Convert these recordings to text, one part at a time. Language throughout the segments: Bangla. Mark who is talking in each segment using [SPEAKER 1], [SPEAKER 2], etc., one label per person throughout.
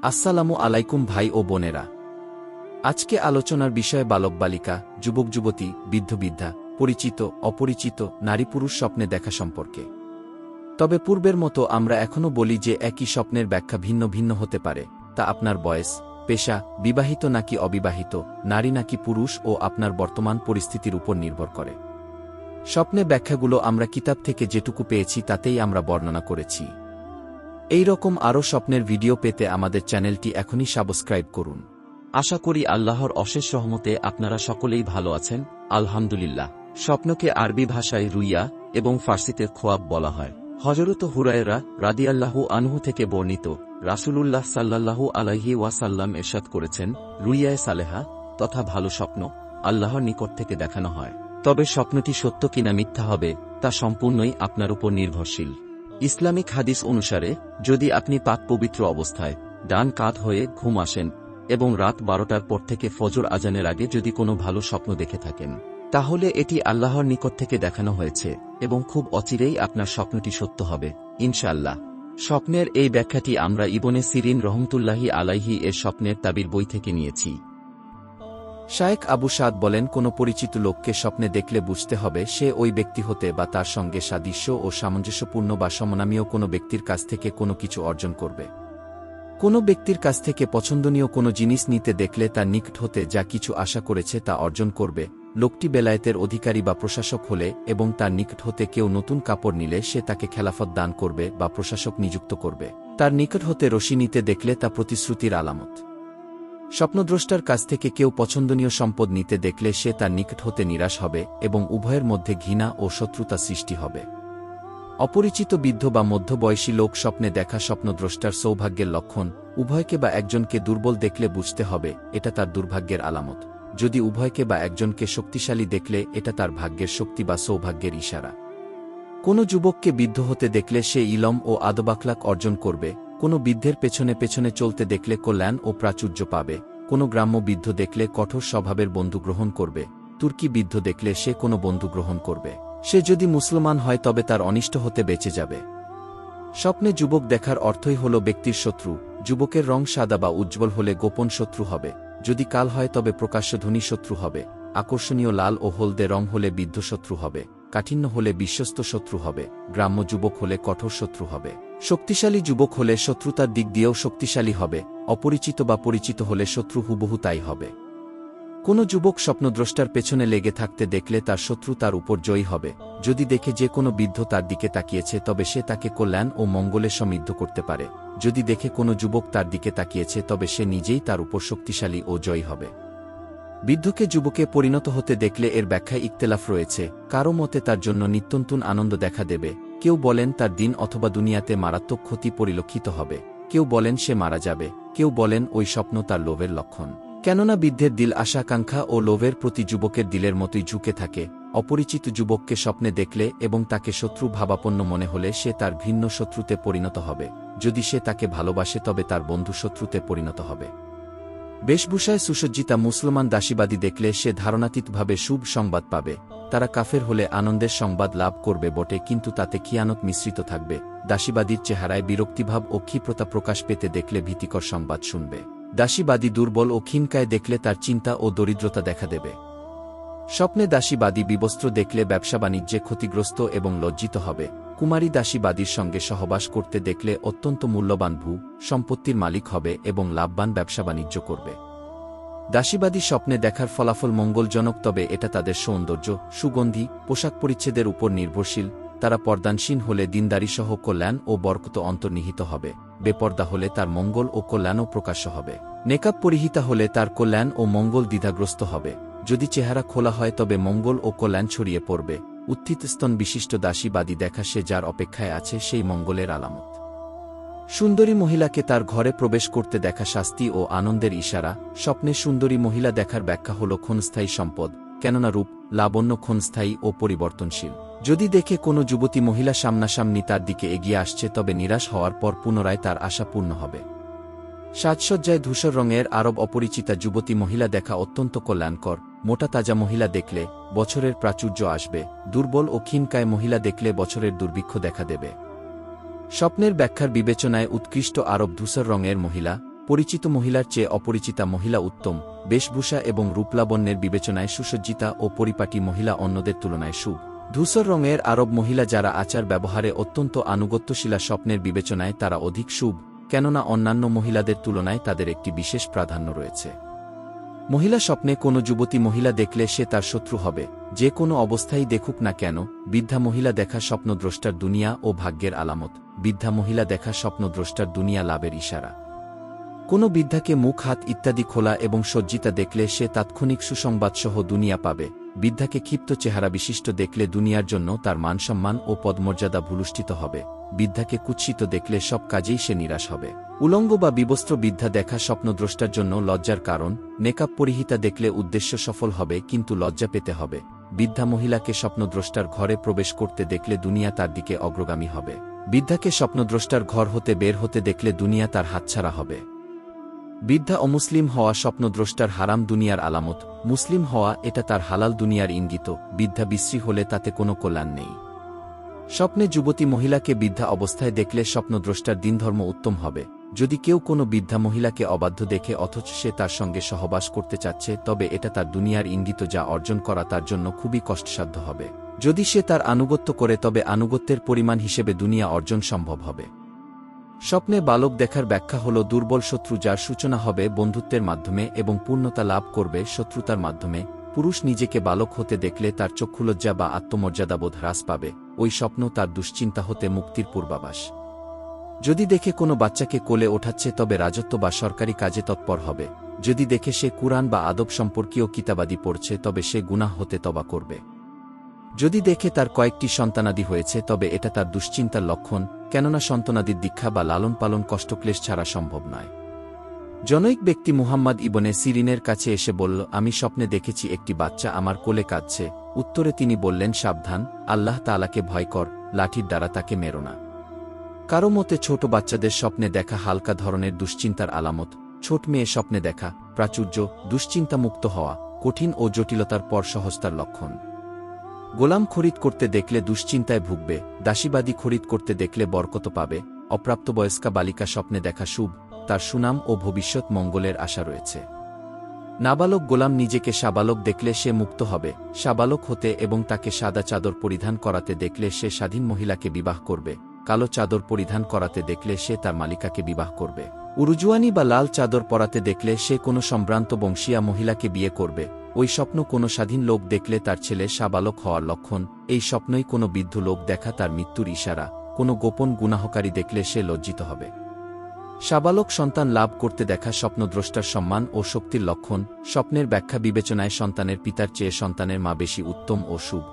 [SPEAKER 1] আসসালামু আলাইকুম ভাই ও বোনেরা। আজকে আলোচনার বিষয় বালক বালিকা, যুবক যুবতী, বৃদ্ধ বৃদ্ধা, পরিচিত অপরিচিত, নারী পুরুষ স্বপ্নে দেখা সম্পর্কে। তবে পূর্বের মতো আমরা এখনও বলি যে একই স্বপ্নের ব্যাখ্যা ভিন্ন ভিন্ন হতে পারে, তা আপনার বয়স, পেশা, বিবাহিত নাকি অবিবাহিত, নারী নাকি পুরুষ ও আপনার বর্তমান পরিস্থিতির উপর নির্ভর করে। স্বপ্নে ব্যাখ্যাগুলো আমরা কিতাব থেকে যেটুকু পেয়েছি তাতেই আমরা বর্ণনা করেছি। এই রকম আরও স্বপ্নের ভিডিও পেতে আমাদের চ্যানেলটি এখনই সাবস্ক্রাইব করুন।
[SPEAKER 2] আশা করি আল্লাহর অশেষ রহমতে আপনারা সকলেই ভালো আছেন, আলহামদুলিল্লাহ। স্বপ্নকে আরবি ভাষায় রুইয়া এবং ফার্সিতে খোয়াব বলা হয়। হযরত হুরায়রা রাদিয়াল্লাহু আনহু থেকে বর্ণিত, রাসূলুল্লাহ সাল্লাল্লাহু আলাইহি ওয়াসাল্লাম ইরশাদ করেছেন, রুইয়ায়ে সালেহা তথা ভালো স্বপ্ন আল্লাহর নিকট থেকে দেখানো হয়। তবে স্বপ্নটি সত্য কিনা মিথ্যা হবে তা সম্পূর্ণই আপনার উপর নির্ভরশীল। ইসলামিক হাদিস অনুসারে যদি আপনি পাক পবিত্র অবস্থায় ডান কাত হয়ে ঘুম আসেন এবং রাত 12টার পর থেকে ফজর আজানের আগে যদি কোনো ভালো স্বপ্ন দেখে থাকেন, তাহলে এটি আল্লাহর নিকট থেকে দেখানো হয়েছে এবং খুব অচিরেই আপনার স্বপ্নটি সত্য হবে ইনশাআল্লাহ। স্বপ্নের এই ব্যাখ্যাটি আমরা ইবনে সিরিন রহমতুল্লাহি আলাইহি এর স্বপ্নের তাবির বই থেকে নিয়েছি।
[SPEAKER 1] শায়েখ আবু সাদ বলেন, কোনো পরিচিত লোককে স্বপ্নে দেখলে বুঝতে হবে সে ওই ব্যক্তি হতে বা তার সঙ্গে সাদৃশ্য ও সামঞ্জস্যপূর্ণ বা সমনামীয় কোনো ব্যক্তির কাছ থেকে কোনো কিছু অর্জন করবে। কোনো ব্যক্তির কাছ থেকে পছন্দনীয় কোনো জিনিস নিতে দেখলে তার নিকট হতে যা কিছু আশা করেছে তা অর্জন করবে। লোকটি বেলায়েতের অধিকারী বা প্রশাসক হলে এবং তার নিকট হতে কেউ নতুন কাপড় নিলে সে তাকে খেলাফত দান করবে বা প্রশাসক নিযুক্ত করবে। তার নিকট হতে রশি নিতে দেখলে তা প্রতিশ্রুতির আলামত। স্বপ্নদ্রষ্টার কাছ থেকে কেউ পছন্দনীয় সম্পদ নিতে দেখলে সে তার নিকট হতে নিরাশ হবে এবং উভয়ের মধ্যে ঘৃণা ও শত্রুতা সৃষ্টি হবে। অপরিচিত বৃদ্ধ বা মধ্যবয়সী লোক স্বপ্নে দেখা স্বপ্নদ্রষ্টার সৌভাগ্যের লক্ষণ। উভয়কে বা একজনকে দুর্বল দেখলে বুঝতে হবে এটা তার দুর্ভাগ্যের আলামত। যদি উভয়কে বা একজনকে শক্তিশালী দেখলে এটা তার ভাগ্যের শক্তি বা সৌভাগ্যের ইশারা। কোনো যুবককে বৃদ্ধ হতে দেখলে সে ইলম ও আদব-আখলাক অর্জন করবে। কোনো বৃদ্ধের পেছনে পেছনে চলতে দেখলে কল্যাণ ও প্রাচুর্য পাবে। কোনো গ্রাম্য বৃদ্ধ দেখলে কঠোর স্বভাবের বন্ধু গ্রহণ করবে। তুর্কি বৃদ্ধ দেখলে সে কোনো বন্ধু গ্রহণ করবে। সে যদি মুসলমান হয় তবে তার অনিষ্ট হতে বেঁচে যাবে। স্বপ্নে যুবক দেখার অর্থই হল ব্যক্তির শত্রু। যুবকের রং সাদা বা উজ্জ্বল হলে গোপন শত্রু হবে। যদি কাল হয় তবে প্রকাশ্য ধনী শত্রু হবে। আকর্ষণীয় লাল ও হলদে রং হলে বৃদ্ধ শত্রু হবে। কাঠিন্য হলে বিশ্বস্ত শত্রু হবে। গ্রাম্য যুবক হলে কঠোর শত্রু হবে। শক্তিশালী যুবক হলে শত্রুতার দিক দিয়েও শক্তিশালী হবে। অপরিচিত বা পরিচিত হলে শত্রু হুবহু তাই হবে। কোনো যুবক স্বপ্নদ্রষ্টার পেছনে লেগে থাকতে দেখলে তার শত্রু তার উপর জয়ী হবে। যদি দেখে যে কোনো বৃদ্ধ তার দিকে তাকিয়েছে তবে সে তাকে কল্যাণ ও মঙ্গলে সমৃদ্ধ করতে পারে। যদি দেখে কোনো যুবক তার দিকে তাকিয়েছে তবে সে নিজেই তার উপর শক্তিশালী ও জয়ী হবে। বৃদ্ধকে যুবকে পরিণত হতে দেখলে এর ব্যাখ্যায় ইখতিলাফ রয়েছে। কারো মতে তার জন্য নিত্যন্তন আনন্দ দেখা দেবে। কেউ বলেন তার দিন অথবা দুনিয়াতে মারাত্মক ক্ষতি পরিলক্ষিত হবে। কেউ বলেন সে মারা যাবে। কেউ বলেন ওই স্বপ্ন তার লোভের লক্ষণ। কেননা বৃদ্ধের দিল আশাকাঙ্ক্ষা ও লোভের প্রতি যুবকের দিলের মতোই ঝুঁকে থাকে। অপরিচিত যুবককে স্বপ্নে দেখলে এবং তাকে শত্রু ভাবাপন্ন মনে হলে সে তার ঘৃণ্য শত্রুতে পরিণত হবে। যদি সে তাকে ভালোবাসে তবে তার বন্ধু শত্রুতে পরিণত হবে। বেশভূষায় সুসজ্জিতা মুসলমান দাসীবাদী দেখলে সে ধারণাতীতভাবে শুভ সংবাদ পাবে। তারা কাফের হলে আনন্দের সংবাদ লাভ করবে বটে, কিন্তু তাতে খিয়ানত মিশ্রিত থাকবে। দাসীবাদীর চেহারায় বিরক্তিভাব ও ক্ষিপ্রতা প্রকাশ পেতে দেখলে ভীতিকর সংবাদ শুনবে। দাসীবাদী দুর্বল ও ক্ষীণকায় দেখলে তার চিন্তা ও দরিদ্রতা দেখা দেবে। স্বপ্নে দাসীবাদী বিবস্ত্র দেখলে ব্যবসা বাণিজ্যে ক্ষতিগ্রস্ত এবং লজ্জিত হবে। কুমারী দাসীবাদীর সঙ্গে সহবাস করতে দেখলে অত্যন্ত মূল্যবান সম্পত্তির মালিক হবে এবং লাভবান ব্যবসা বাণিজ্য করবে। দাসীবাদী স্বপ্নে দেখার ফলাফল মঙ্গলজনক, তবে এটা তাদের সৌন্দর্য, সুগন্ধি, পোশাক পরিচ্ছেদের উপর নির্ভরশীল। তারা পর্দানসীন হলে দিনদারিসহ কল্যাণ ও বরকত অন্তর্নিহিত হবে। বেপর্দা হলে তার মঙ্গল ও কল্যাণও প্রকাশ্য হবে। নেকাব পরিহিতা হলে তার কল্যাণ ও মঙ্গল দ্বিধাগ্রস্ত হবে। যদি চেহারা খোলা হয় তবে মঙ্গল ও কল্যাণ ছড়িয়ে পড়বে। উত্থিত স্তন বিশিষ্ট দাসীবাদী দেখা সে যার অপেক্ষায় আছে সেই মঙ্গলের আলামত। সুন্দরী মহিলাকে তার ঘরে প্রবেশ করতে দেখা শাস্তি ও আনন্দের ইশারা। স্বপ্নে সুন্দরী মহিলা দেখার ব্যাখ্যা হল ক্ষণস্থায়ী সম্পদ, কেননা রূপ লাবণ্য ক্ষণস্থায়ী ও পরিবর্তনশীল। যদি দেখে কোনো যুবতী মহিলা সামনাসামনি তার দিকে এগিয়ে আসছে তবে নিরাশ হওয়ার পর পুনরায় তার আশা পূর্ণ হবে। সাজসজ্জায় ধূসর রঙের আরব অপরিচিতা যুবতী মহিলা দেখা অত্যন্ত কল্যাণকর। মোটা তাজা মহিলা দেখলে বছরের প্রাচুর্য আসবে। দুর্বল ও ক্ষীণকায় মহিলা দেখলে বছরের দুর্ভিক্ষ দেখা দেবে। স্বপ্নের ব্যাখ্যার বিবেচনায় উৎকৃষ্ট আরব ধূসর রঙের মহিলা, পরিচিত মহিলার চেয়ে অপরিচিতা মহিলা উত্তম, বেশভূষা এবং রূপলাবণ্যের বিবেচনায় সুসজ্জিতা ও পরিপাটি মহিলা অন্যদের তুলনায় শুভ। ধূসর রঙের আরব মহিলা যারা আচার ব্যবহারে অত্যন্ত আনুগত্যশীলা স্বপ্নের বিবেচনায় তারা অধিক শুভ, কেননা অন্যান্য মহিলাদের তুলনায় তাদের একটি বিশেষ প্রাধান্য রয়েছে। মহিলা স্বপ্নে কোনো যুবতী মহিলা দেখলে সে তার শত্রু হবে, যে কোনো অবস্থায় দেখুক না কেন। বৃদ্ধা মহিলা দেখা স্বপ্নদ্রষ্টার দুনিয়া ও ভাগ্যের আলামত। বৃদ্ধা মহিলা দেখা স্বপ্নদ্রষ্টার দুনিয়া লাভের ইশারা। কোনো বৃদ্ধাকে মুখ হাত ইত্যাদি খোলা এবং সজ্জিতা দেখলে সে তাৎক্ষণিক সুসংবাদসহ দুনিয়া পাবে। বৃদ্ধাকে ক্ষিপ্ত চেহারা বিশিষ্ট দেখলে দুনিয়ার জন্য তার মানসম্মান ও পদমর্যাদা ভূলুষ্ঠিত হবে। বৃদ্ধাকে কুৎসিত দেখলে সব কাজেই সে নিরাশ হবে। উলঙ্গ বা বিবস্ত্র বৃদ্ধা দেখা স্বপ্নদ্রষ্টার জন্য লজ্জার কারণ। নেকাব পরিহিতা দেখলে উদ্দেশ্য সফল হবে কিন্তু লজ্জা পেতে হবে। বৃদ্ধা মহিলাকে স্বপ্নদ্রষ্টার ঘরে প্রবেশ করতে দেখলে দুনিয়া তার দিকে অগ্রগামী হবে। বৃদ্ধাকে স্বপ্নদ্রষ্টার ঘর হতে বের হতে দেখলে দুনিয়া তার হাতছাড়া হবে। বৃদ্ধা অমুসলিম হওয়া স্বপ্নদ্রষ্টার হারাম দুনিয়ার আলামত। মুসলিম হওয়া এটা তার হালাল দুনিয়ার ইঙ্গিত। বৃদ্ধা বিশ্রী হলে তাতে কোনো কল্যাণ নেই। স্বপ্নে যুবতী মহিলাকে বৃদ্ধা অবস্থায় দেখলে স্বপ্নদ্রষ্টার দিনধর্ম উত্তম হবে। যদি কেউ কোনো বৃদ্ধা মহিলাকে অবাধ্য দেখে অথচ সে তার সঙ্গে সহবাস করতে চাচ্ছে, তবে এটা তার দুনিয়ার ইঙ্গিত, যা অর্জন করা তার জন্য খুবই কষ্টসাধ্য হবে। যদি সে তার আনুগত্য করে তবে আনুগত্যের পরিমাণ হিসেবে দুনিয়া অর্জন সম্ভব হবে। স্বপ্নে বালক দেখার ব্যাখ্যা হল দুর্বল শত্রু যার সূচনা হবে বন্ধুত্বের মাধ্যমে এবং পূর্ণতা লাভ করবে শত্রুতার মাধ্যমে। পুরুষ নিজেকে বালক হতে দেখলে তার চক্ষুলজ্জা বা আত্মমর্যাদাবোধ হ্রাস পাবে। ওই স্বপ্ন তার দুশ্চিন্তা হতে মুক্তির পূর্বাভাস। যদি দেখে কোনো বাচ্চাকে কোলে ওঠাচ্ছে তবে রাজত্ব বা সরকারি কাজে তৎপর হবে। যদি দেখে সে কুরআন বা আদব সম্পর্কীয় কিতাবাদি পড়ছে তবে সে গুনাহ হতে তওবা করবে। যদি দেখে তার কয়েকটি সন্তানাদি হয়েছে তবে এটা তার দুশ্চিন্তার লক্ষণ, কেননা সন্তানাদির দীক্ষা বা লালন পালন কষ্টক্লেশ ছাড়া সম্ভব নয়। জনৈক ব্যক্তি মুহাম্মদ ইবনে সিরিনের কাছে এসে বলল, আমি স্বপ্নে দেখেছি একটি বাচ্চা আমার কোলে কাঁদছে। উত্তরে তিনি বললেন, সাবধান, আল্লাহ তাআলাকে ভয় কর, লাঠির দ্বারা তাকে মেরো না। কারো মতে ছোট বাচ্চাদের স্বপ্নে দেখা হালকা ধরনের দুশ্চিন্তার আলামত। ছোট মেয়ে স্বপ্নে দেখা প্রাচুর্য, দুশ্চিন্তামুক্ত হওয়া, কঠিন ও জটিলতার পর সহজতার লক্ষণ। গোলাম খরিদ করতে দেখলে দুশ্চিন্তায় ভুগবে। দাসীবাদী খরিদ করতে দেখলে বরকত পাবে। অপ্রাপ্তবয়স্কা বালিকা স্বপ্নে দেখা শুভ, তার সুনাম ও ভবিষ্যৎ মঙ্গলের আশা রয়েছে। নাবালক গোলাম নিজেকে সাবালক দেখলে সে মুক্ত হবে। সাবালক হতে এবং তাকে সাদা চাদর পরিধান করাতে দেখলে সে স্বাধীন মহিলাকে বিবাহ করবে। কালো চাদর পরিধান করাতে দেখলে সে তার মালিকাকে বিবাহ করবে। উরুজুয়ানি বা লাল চাদর পরাতে দেখলে সে কোনো সম্ভ্রান্ত বংশীয়া মহিলাকে বিয়ে করবে। ওই স্বপ্ন কোনো স্বাধীন লোক দেখলে তার ছেলে সাবালক হওয়ার লক্ষণ। এই স্বপ্নই কোনো বৃদ্ধ লোক দেখা তার মৃত্যুর ইশারা। কোনো গোপন গুনাহকারী দেখলে সে লজ্জিত হবে। সাবালক সন্তান লাভ করতে দেখা স্বপ্নদ্রষ্টার সম্মান ও শক্তির লক্ষণ। স্বপ্নের ব্যাখ্যা বিবেচনায় সন্তানের পিতার চেয়ে সন্তানের মা বেশি উত্তম ও শুভ।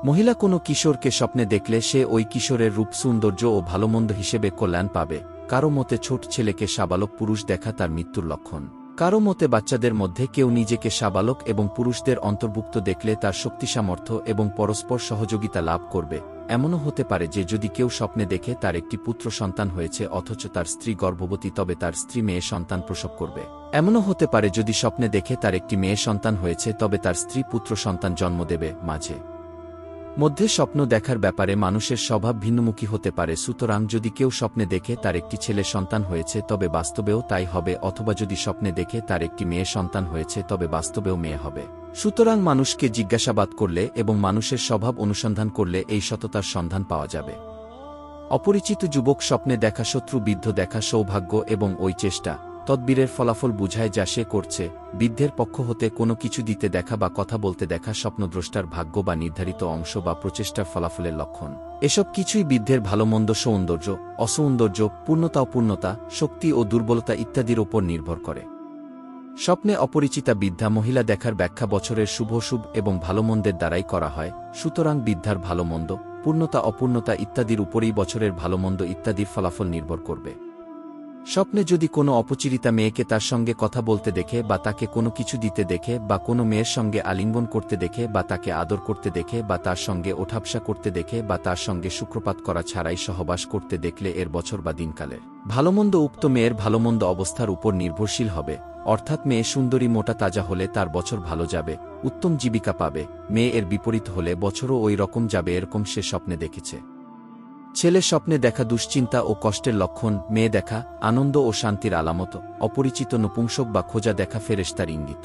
[SPEAKER 1] মহিলা কোনো কিশোরকে স্বপ্নে দেখলে সে ওই কিশোরের রূপ, সৌন্দর্য ও ভালোমন্দ হিসেবে কল্যাণ পাবে। কারো মতে ছোট ছেলেকে সাবালক পুরুষ দেখা তার মৃত্যুর লক্ষণ। কারো মতে বাচ্চাদের মধ্যে কেউ নিজেকে সাবালক এবং পুরুষদের অন্তর্ভুক্ত দেখলে তার শক্তি সামর্থ্য এবং পরস্পর সহযোগিতা লাভ করবে। এমনও হতে পারে যে যদি কেউ স্বপ্নে দেখে তার একটি পুত্র সন্তান হয়েছে অথচ তার স্ত্রী গর্ভবতী, তবে তার স্ত্রী মেয়ে সন্তান প্রসব করবে। এমনও হতে পারে যদি স্বপ্নে দেখে তার একটি মেয়ে সন্তান হয়েছে তবে তার স্ত্রী পুত্র সন্তান জন্ম দেবে। মাঝে মধ্যে স্বপ্ন দেখার ব্যাপারে মানুষের স্বভাব ভিন্নমুখী হতে পারে। সুতরাং যদি কেউ স্বপ্নে দেখে তার একটি ছেলে সন্তান হয়েছে তবে বাস্তবেও তাই হবে, অথবা যদি স্বপ্নে দেখে তার একটি মেয়ে সন্তান হয়েছে তবে বাস্তবেও মেয়ে হবে। সুতরাং মানুষকে জিজ্ঞাসাবাদ করলে এবং মানুষের স্বভাব অনুসন্ধান করলে এই সততার সন্ধান পাওয়া যাবে। অপরিচিত যুবক স্বপ্নে দেখা শত্রু, বৃদ্ধ দেখা সৌভাগ্য এবং ওই চেষ্টা তদবিরের ফলাফল বুঝায় যা সে করছে। বৃদ্ধের পক্ষ হতে কোনো কিছু দিতে দেখা বা কথা বলতে দেখা স্বপ্নদ্রষ্টার ভাগ্য বা নির্ধারিত অংশ বা প্রচেষ্টার ফলাফলের লক্ষণ। এসব কিছুই বৃদ্ধের ভালোমন্দ, সৌন্দর্য, অসৌন্দর্য, পূর্ণতা, অপূর্ণতা, শক্তি ও দুর্বলতা ইত্যাদির ওপর নির্ভর করে। স্বপ্নে অপরিচিতা বৃদ্ধা মহিলা দেখার ব্যাখ্যা বছরের শুভ এবং ভালোমন্দের দ্বারাই করা হয়। সুতরাং বৃদ্ধার ভালোমন্দ, পূর্ণতা, অপূর্ণতা ইত্যাদির উপরেই বছরের ভালোমন্দ ইত্যাদির ফলাফল নির্ভর করবে। স্বপ্নে যদি কোনো অপরিচিতা মেয়েকে তার সঙ্গে কথা বলতে দেখে বা তাকে কোনো কিছু দিতে দেখে বা কোনো মেয়ের সঙ্গে আলিঙ্গন করতে দেখে বা তাকে আদর করতে দেখে বা তার সঙ্গে ওঠাবসা করতে দেখে বা তার সঙ্গে শুক্রপাত করা ছাড়াই সহবাস করতে দেখলে এর বছর বা দিনকালের ভালোমন্দ উক্ত মেয়ের ভালোমন্দ অবস্থার উপর নির্ভরশীল হবে। অর্থাৎ মেয়ে সুন্দরী, মোটা, তাজা হলে তার বছর ভালো যাবে, উত্তম জীবিকা পাবে। মেয়ে এর বিপরীত হলে বছরও ওই রকম যাবে, এরকম সে স্বপ্নে দেখেছে। ছেলে স্বপ্নে দেখা দুশ্চিন্তা ও কষ্টের লক্ষণ, মেয়ে দেখা আনন্দ ও শান্তির আলামত, অপরিচিত নপুংসক বা খোঁজা দেখা ফেরেশতার ইঙ্গিত।